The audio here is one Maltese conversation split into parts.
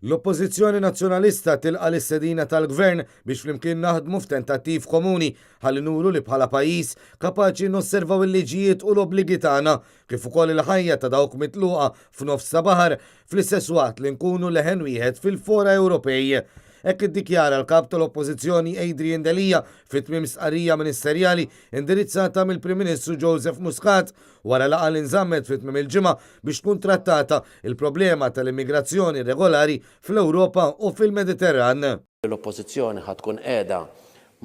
L-Oppożizzjoni Nazzjonalista tilqa l-istedina tal-Gvern biex flimkien naħdmu f'tentattiv komuni ħalli nuru li bħala pajjiż kapaċi nosservaw il-liġijiet u l-obbligi tagħna kif ukoll il-ħajja ta' dawk mitluqa f'nofs ta' baħar fl-istess waqt li nkunu leħen wieħed fil-fora Ewropej. Hekk iddikjara l-kap tal-Oppożizzjoni Adrian Delija fit-tmiem stqarrija ministerjali indirizzata mill-Prim Ministru Joseph Muscat wara laqgħa li nżammet fit-tmiem il-ġimgħa biex tkun trattata il-problema tal-immigrazzjoni regolari fl-Ewropa u fil-Mediterran. L-Oppożizzjoni ħatkun qiegħda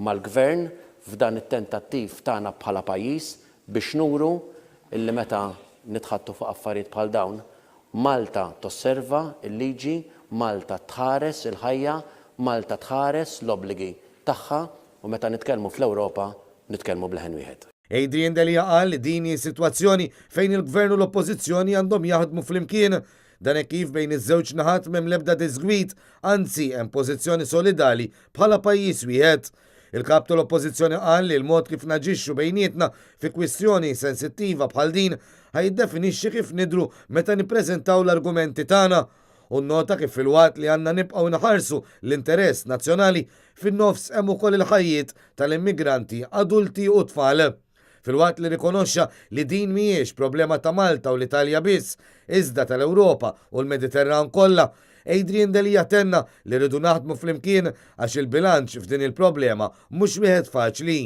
mal-Gvern f'dan it-tentattiv tagħna bħala pajjiż biex nuru illi meta nitħattu fuq affarijiet bħal dawn Malta tosserva il-liġi, Malta tħares il-ħajja, Malta tħares l-obbligi tagħha u meta nitkellmu fl-Ewropa nitkellmu bleħen wieħed. Adrian Delija qal li din hi sitwazzjoni fejn il-Gvern u l-Oppożizzjoni għandhom jaħdmu flimkien. Dan hekk kif bejn iż-żewġ naħat m'hemm l-ebda disgwid, anzi hemm pożizzjoni solidali bħala pajjiż wieħed. Il-kap tal-Oppożizzjoni qal li l-mod kif naġixxu bejnietna fi kwistjoni sensittiva bħal din ħajiddefinixxi kif nidru meta nippreżentaw l-argumenti tagħna u nnota kif fil-waqt li għandna nibqgħu naħarsu l-interess nazzjonali fin-nofs hemm ukoll il-ħajjiet tal-immigranti adulti u tfal. Fil-waqt li rikonoxxa li din mhijiex problema ta' Malta u l-Italja biss, iżda tal-Ewropa u l-Mediterran kollha, Adrian Delija tenna li rridu naħdmu flimkien għax il-bilanċ f'din il-problema mhux wieħed faċli.